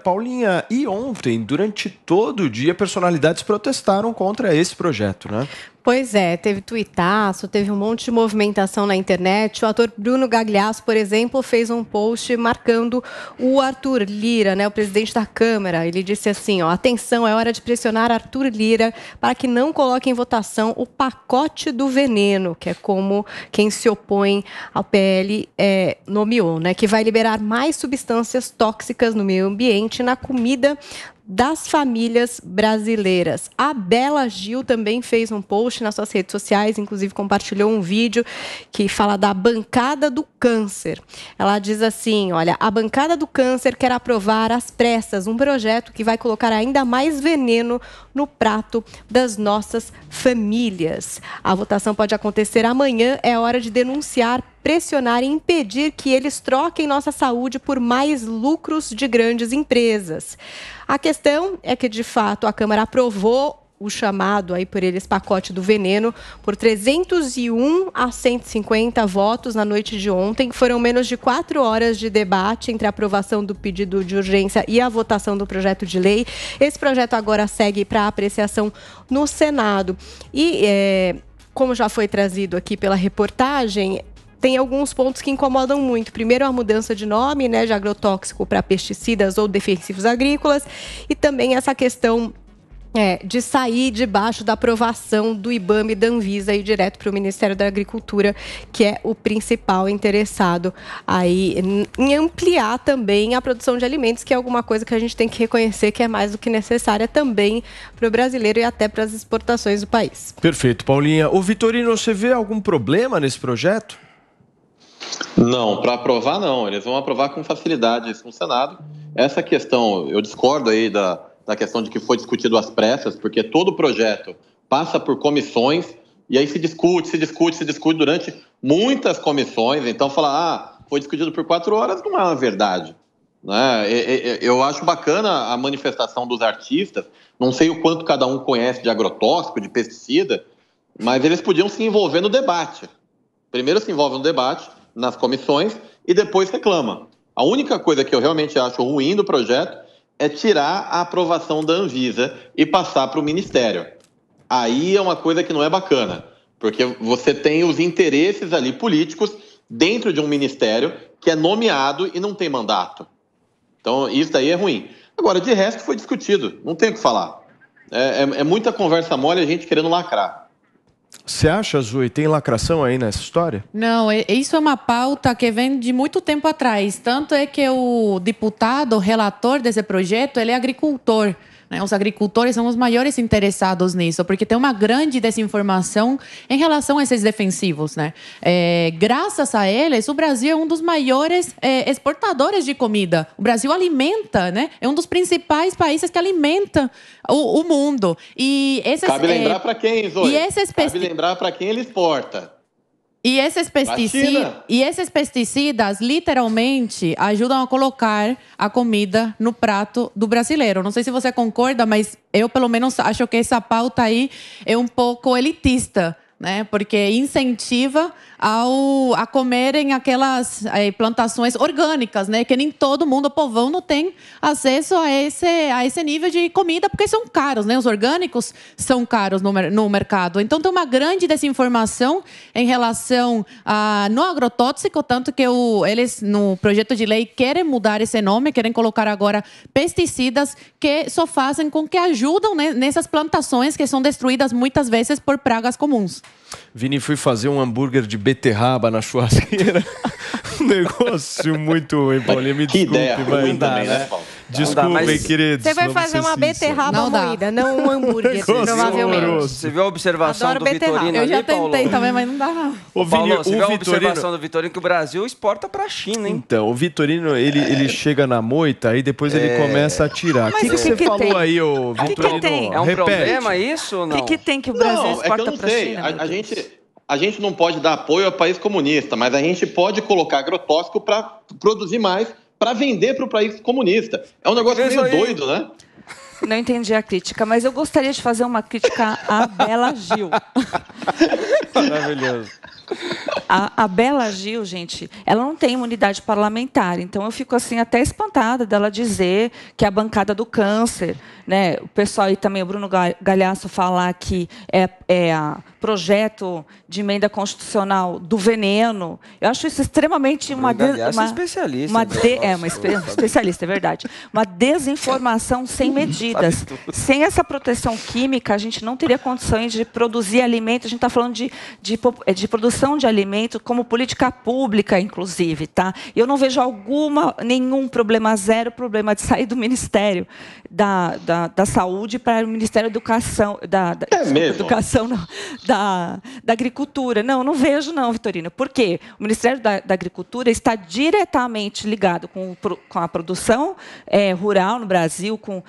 Paulinha, e ontem, durante todo o dia, personalidades protestaram contra esse projeto, né? Pois é, teve tuitaço, teve um monte de movimentação na internet. O ator Bruno Gagliasso, por exemplo, fez um post marcando o Arthur Lira, né, o presidente da Câmara. Ele disse assim, ó, atenção, é hora de pressionar Arthur Lira para que não coloque em votação o pacote do veneno, que é como quem se opõe ao PL nomeou, né, que vai liberar mais substâncias tóxicas no meio ambiente e na comida das famílias brasileiras. A Bela Gil também fez um post nas suas redes sociais, inclusive compartilhou um vídeo que fala da bancada do câncer. Ela diz assim, olha, a bancada do câncer quer aprovar às pressas um projeto que vai colocar ainda mais veneno no prato das nossas famílias. A votação pode acontecer amanhã, é hora de denunciar, pressionar e impedir que eles troquem nossa saúde por mais lucros de grandes empresas. A questão é que, de fato, a Câmara aprovou o chamado aí por eles pacote do veneno por 301 a 150 votos na noite de ontem. Foram menos de 4 horas de debate entre a aprovação do pedido de urgência e a votação do projeto de lei. Esse projeto agora segue para apreciação no Senado. E, como já foi trazido aqui pela reportagem, tem alguns pontos que incomodam muito. Primeiro, a mudança de nome, né, de agrotóxico para pesticidas ou defensivos agrícolas, e também essa questão de sair debaixo da aprovação do IBAMA e da Anvisa e direto para o Ministério da Agricultura, que é o principal interessado aí em ampliar também a produção de alimentos, que é alguma coisa que a gente tem que reconhecer que é mais do que necessária também para o brasileiro e até para as exportações do país. Perfeito, Paulinha. O Vitorino, você vê algum problema nesse projeto? Não, para aprovar não, eles vão aprovar com facilidade isso no Senado. Essa questão, eu discordo aí da questão de que foi discutido às pressas, porque todo projeto passa por comissões e aí se discute durante muitas comissões. Então falar, foi discutido por 4 horas não é uma verdade, né? Eu acho bacana a manifestação dos artistas, não sei o quanto cada um conhece de agrotóxico, de pesticida, mas eles podiam se envolver no debate. Primeiro se envolve no debate, nas comissões, e depois reclama. A única coisa que eu realmente acho ruim do projeto é tirar a aprovação da Anvisa e passar para o Ministério. Aí é uma coisa que não é bacana, porque você tem os interesses ali políticos dentro de um ministério que é nomeado e não tem mandato. Então, isso daí é ruim. Agora, de resto, foi discutido, não tem o que falar. É muita conversa mole, a gente querendo lacrar. Você acha, Zui, tem lacração aí nessa história? Não, isso é uma pauta que vem de muito tempo atrás. Tanto é que o deputado, o relator desse projeto, ele é agricultor. Né? Os agricultores são os maiores interessados nisso, porque tem uma grande desinformação em relação a esses defensivos. Né? Graças a eles, o Brasil é um dos maiores exportadores de comida. O Brasil alimenta, né? É um dos principais países que alimenta o mundo. E cabe lembrar para quem, Zoe? Cabe lembrar para quem ele exporta. E esses pesticidas, literalmente, ajudam a colocar a comida no prato do brasileiro. Não sei se você concorda, mas eu, pelo menos, acho que essa pauta aí é um pouco elitista, né? Porque incentiva a comerem aquelas plantações orgânicas, né? Que nem todo mundo, o povão, não tem acesso a esse nível de comida, porque são caros, né? Os orgânicos são caros no mercado. Então, tem uma grande desinformação em relação no agrotóxico, tanto que eles, no projeto de lei, querem mudar esse nome, querem colocar agora pesticidas que só fazem com que ajudam, né, nessas plantações que são destruídas muitas vezes por pragas comuns. Vini, fui fazer um hambúrguer de beterraba na churrasqueira. Um negócio muito ruim, Paulinha. Me desculpe, ideia ruim também, né, Paulo? Desculpem, queridos. Você vai fazer uma beterraba moída, não um hambúrguer, provavelmente. Você viu a observação do Vitorino? Eu já tentei também, mas não dá não. Paulo, você viu a observação do Vitorino que o Brasil exporta para a China, hein? Então, o Vitorino, ele chega na moita e depois ele começa a tirar. O que você falou aí, ô Vitorino? É um problema isso ou não? O que tem que o Brasil exporta para a China? A gente não pode dar apoio a país comunista, mas a gente pode colocar agrotóxico para produzir mais, para vender para o país comunista. É um negócio meio doido, né? Não entendi a crítica, mas eu gostaria de fazer uma crítica à Bela Gil. Maravilhoso. A Bela Gil, gente, ela não tem imunidade parlamentar, então eu fico assim até espantada dela dizer que é a bancada do câncer, né? O pessoal aí também, o Bruno Galhaço, falar que é a projeto de emenda constitucional do veneno. Eu acho isso extremamente especialista, é verdade. Uma desinformação sem medidas. Sem essa proteção química, a gente não teria condições de produzir alimentos. A gente está falando de produção de alimentos como política pública, inclusive, tá? Eu não vejo nenhum problema, zero problema de sair do Ministério da Saúde para o Ministério da Educação, da Agricultura. Não vejo não, Vitorino. Por quê? O Ministério da Agricultura está diretamente ligado com a produção rural no Brasil, com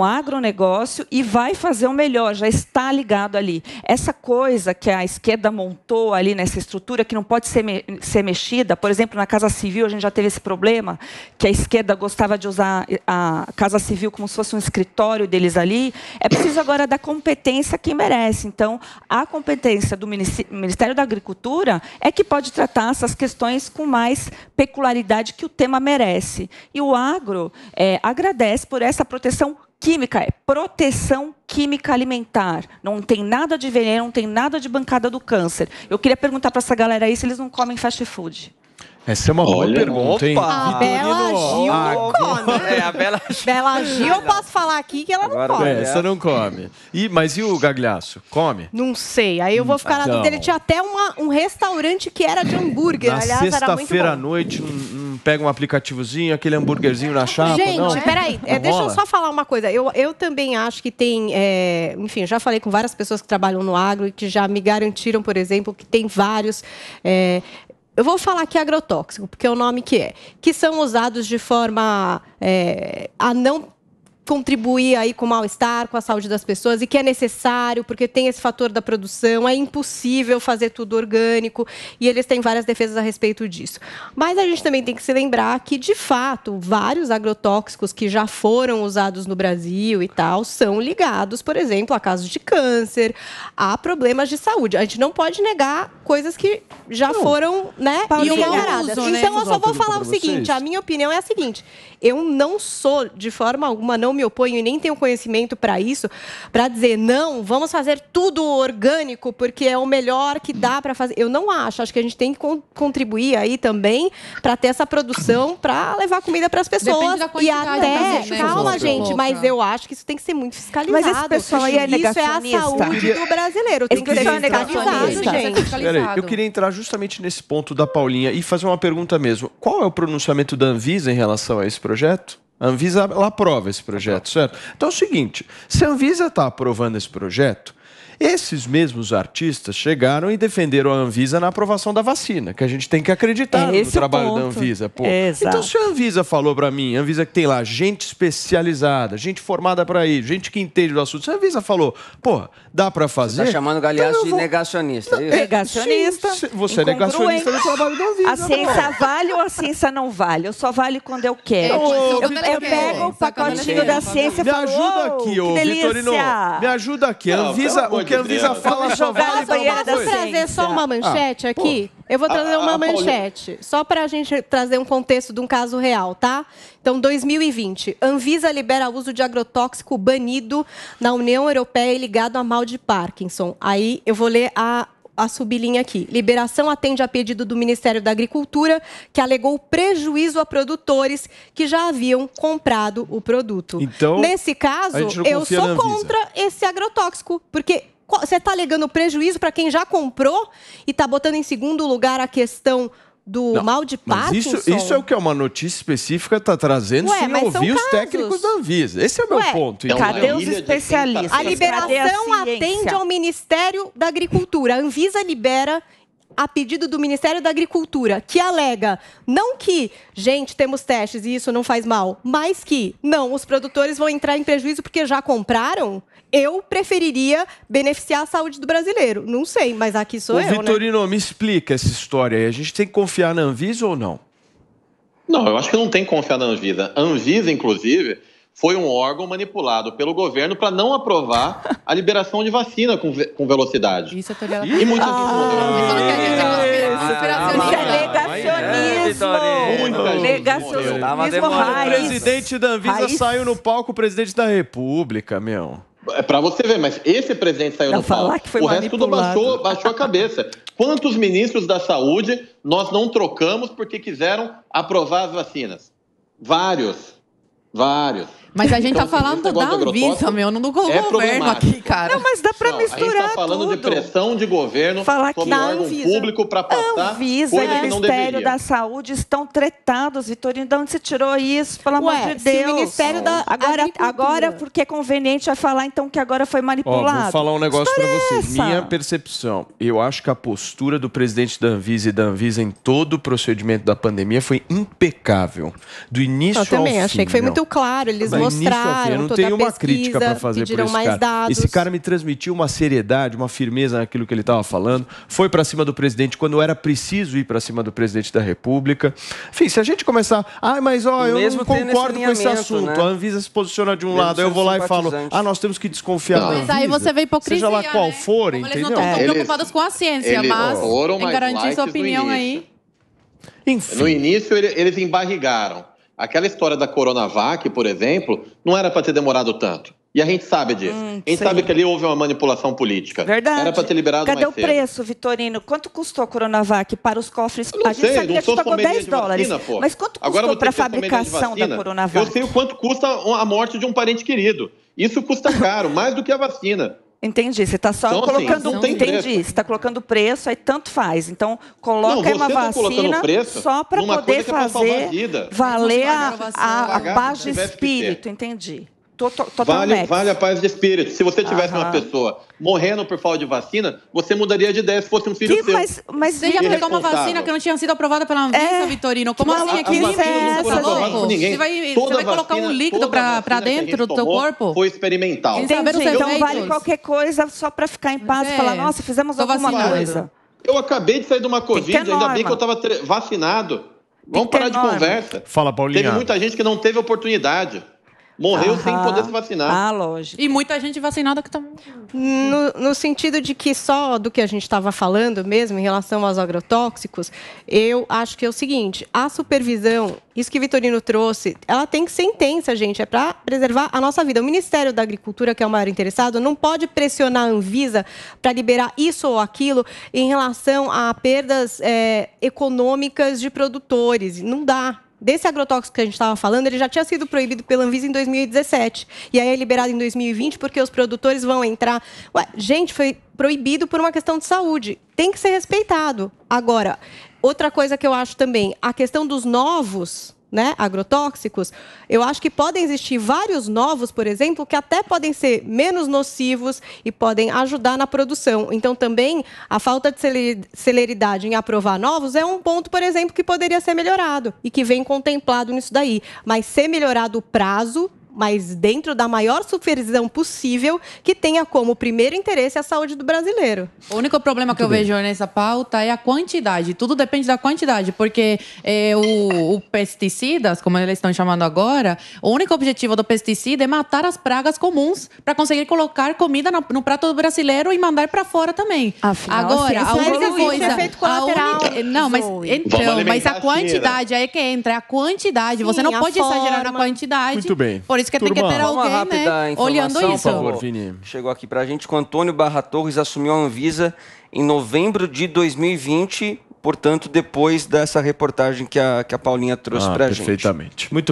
agronegócio e vai fazer o melhor, já está ligado ali. Essa coisa que a esquerda montou ali nessa estrutura, que não pode ser mexida, por exemplo, na Casa Civil a gente já teve esse problema, que a esquerda gostava de usar a Casa Civil como se fosse um escritório deles ali, é preciso agora da competência que merece. Então, a competência do Ministério da Agricultura é que pode tratar essas questões com mais peculiaridade que o tema merece. E o agro agradece por essa proteção química, é proteção química alimentar. Não tem nada de veneno, não tem nada de bancada do câncer. Eu queria perguntar para essa galera aí se eles não comem fast food. Essa é uma boa pergunta, hein? A Bela Gil não come. A Bela Gil, eu posso falar aqui que ela não come. Essa não come. Mas e o Gagliasso? Come? Não sei. Aí eu vou ficar na dúvida. Ele tinha até um restaurante que era de hambúrguer. Na Aliás, era muito bom. sexta-feira à noite, pega um aplicativozinho, aquele hambúrguerzinho na chapa. Gente, peraí. Deixa eu só falar uma coisa. Eu também acho que tem... enfim, já falei com várias pessoas que trabalham no agro e que já me garantiram, por exemplo, que tem vários... eu vou falar aqui agrotóxico, porque é o nome que são usados de forma a não contribuir aí com o mal-estar, com a saúde das pessoas, e que é necessário, porque tem esse fator da produção, é impossível fazer tudo orgânico, e eles têm várias defesas a respeito disso. Mas a gente também tem que se lembrar que, de fato, vários agrotóxicos que já foram usados no Brasil e tal, são ligados, por exemplo, a casos de câncer, a problemas de saúde. A gente não pode negar coisas que já foram, né, encamparadas. Então, eu só vou falar o seguinte, a minha opinião é a seguinte, eu não sou, de forma alguma, não me oponho e nem tenho conhecimento para isso, para dizer, não, vamos fazer tudo orgânico, porque é o melhor que dá para fazer. Eu não acho que a gente tem que contribuir aí também para ter essa produção, para levar comida para as pessoas. E até, também, calma, gente, mas eu acho que isso tem que ser muito fiscalizado. Mas esse pessoal aí é negacionista. Isso é a saúde do brasileiro. Tem que ser fiscalizado, gente. Peraí, eu queria entrar justamente nesse ponto da Paulinha e fazer uma pergunta mesmo. Qual é o pronunciamento da Anvisa em relação a esse projeto? A Anvisa ela aprova esse projeto, certo? Então é o seguinte, se a Anvisa está aprovando esse projeto, esses mesmos artistas chegaram e defenderam a Anvisa na aprovação da vacina, que a gente tem que acreditar no trabalho da Anvisa. Pô. Então, se a Anvisa falou para mim, a Anvisa que tem lá gente especializada, gente formada para ir, gente que entende do assunto, se a Anvisa falou, pô, dá para fazer... Você está chamando o Gagliasso de negacionista. Negacionista. Sim, você é negacionista do trabalho da Anvisa. A ciência vale ou a ciência não vale? Eu só vale quando eu quero. Eu pego o pacotinho da ciência e falo, me ajuda aqui, ô Vitorino. Me ajuda aqui. A Anvisa... O que a Anvisa fala só vale para uma coisa. Posso trazer só uma manchete aqui? Eu vou trazer uma manchete, só para a gente trazer um contexto de um caso real, tá? Então, 2020, Anvisa libera uso de agrotóxico banido na União Europeia e ligado a mal de Parkinson. Aí eu vou ler a sublinha aqui. Liberação atende a pedido do Ministério da Agricultura, que alegou prejuízo a produtores que já haviam comprado o produto. Então, nesse caso, eu sou contra esse agrotóxico, porque você está alegando prejuízo para quem já comprou e está botando em segundo lugar a questão do mal de Parkinson? Mas isso é o que uma notícia específica está trazendo sem ouvir os técnicos da Anvisa. Esse é o meu ponto. Cadê os especialistas? A liberação atende ao Ministério da Agricultura. A Anvisa libera a pedido do Ministério da Agricultura, que alega não que, gente, temos testes e isso não faz mal, mas que, não, os produtores vão entrar em prejuízo porque já compraram. Eu preferiria beneficiar a saúde do brasileiro. Não sei, mas aqui sou eu, Vitorino, me explica essa história aí. A gente tem que confiar na Anvisa ou não? Não, eu acho que não tem que confiar na Anvisa. A Anvisa, inclusive, foi um órgão manipulado pelo governo para não aprovar a liberação de vacina com velocidade. Isso é teoria. E muitas negacionismo. Negacionismo raiz. O presidente da Anvisa saiu no palco, o presidente da República, meu. É pra você ver, mas esse presidente saiu no palco, o resto tudo baixou a cabeça. Quantos ministros da saúde nós não trocamos porque quiseram aprovar as vacinas? Vários. Mas a gente tá falando da Anvisa, meu, não do governo aqui, cara. Não, mas dá pra misturar tudo. A gente tá falando de pressão de governo sobre órgão público para passar Anvisa e o Ministério da Saúde estão tretados, Vitorino. De onde você tirou isso? Pelo amor de Deus. O Ministério da Agora, porque é conveniente, vai falar então que agora foi manipulado. Vou falar um negócio pra vocês. Minha percepção, eu acho que a postura do presidente da Anvisa e da Anvisa em todo o procedimento da pandemia foi impecável. Do início ao fim. Eu também achei que foi muito claro. Eles mostraram, eu não tenho uma crítica para fazer por esse cara. Dados. Esse cara me transmitiu uma seriedade, uma firmeza naquilo que ele estava falando. Foi para cima do presidente quando era preciso ir para cima do presidente da República. Enfim, se a gente começar... mas eu não concordo com esse assunto. Né? A Anvisa se posiciona de um lado, aí eu vou lá e falo, nós temos que desconfiar da Anvisa. Mas aí você vê hipocrisia, seja lá qual for, como entendeu? Eles não estão preocupados com a ciência, mas em garantir sua opinião aí. Enfim. No início, eles embarrigaram. Aquela história da Coronavac, por exemplo, não era para ter demorado tanto. E a gente sabe disso. A gente sabe que ali houve uma manipulação política. Verdade. Era para ter liberado mais cedo. Cadê o preço, Vitorino? Quanto custou a Coronavac para os cofres? A gente sabia que pagou $10. Vacina, mas quanto custou para a fabricação da Coronavac? Eu sei o quanto custa a morte de um parente querido. Isso custa caro, mais do que a vacina. Entendi, você está só então, colocando você está colocando preço, aí tanto faz. Então, coloca aí uma vacina só para poder fazer valer a paz de espírito, entendi. Vale a paz de espírito. Se você tivesse uma pessoa morrendo por falta de vacina, você mudaria de ideia se fosse um filho seu. Mas você já pegou uma vacina que não tinha sido aprovada pela Anvisa, Vitorino? Como assim? Aqui você vai colocar um líquido para dentro do teu corpo? Foi experimental. Então vale qualquer coisa só para ficar em paz e falar, nossa, fizemos alguma coisa. Eu acabei de sair de uma Covid, ainda bem que eu estava vacinado. Vamos parar de conversa. Fala, Paulinha. Teve muita gente que não teve oportunidade. Morreu sem poder se vacinar. Lógico. E muita gente vacinada que também. No sentido de que só do que a gente estava falando mesmo em relação aos agrotóxicos, eu acho que é o seguinte, a supervisão, isso que o Vitorino trouxe, ela tem que ser intensa, gente, é para preservar a nossa vida. O Ministério da Agricultura, que é o maior interessado, não pode pressionar a Anvisa para liberar isso ou aquilo em relação a perdas econômicas de produtores. Não dá. Desse agrotóxico que a gente estava falando, ele já tinha sido proibido pela Anvisa em 2017. E aí é liberado em 2020 porque os produtores vão entrar... Gente, foi proibido por uma questão de saúde. Tem que ser respeitado. Agora, outra coisa que eu acho também, a questão dos novos... agrotóxicos, eu acho que podem existir vários novos, por exemplo, que até podem ser menos nocivos e podem ajudar na produção. Então, também, a falta de celeridade em aprovar novos é um ponto, por exemplo, que poderia ser melhorado e que vem contemplado nisso daí. Mas ser melhorado o prazo, mas dentro da maior supervisão possível, que tenha como primeiro interesse a saúde do brasileiro. O único problema que eu vejo nessa pauta é a quantidade. Tudo depende da quantidade, porque o pesticidas, como eles estão chamando agora, o único objetivo do pesticida é matar as pragas comuns para conseguir colocar comida no prato do brasileiro e mandar para fora também. Afinal, agora, a única coisa... efeito colateral. Não, mas a quantidade, aí que entra, a quantidade. Você não pode exagerar na quantidade. Muito bem. Por isso que tem que ter alguém, olhando isso. Por favor, Vini. Chegou aqui pra gente que o Antônio Barra Torres assumiu a Anvisa em novembro de 2020, portanto, depois dessa reportagem que a Paulinha trouxe pra gente. Perfeitamente. Muito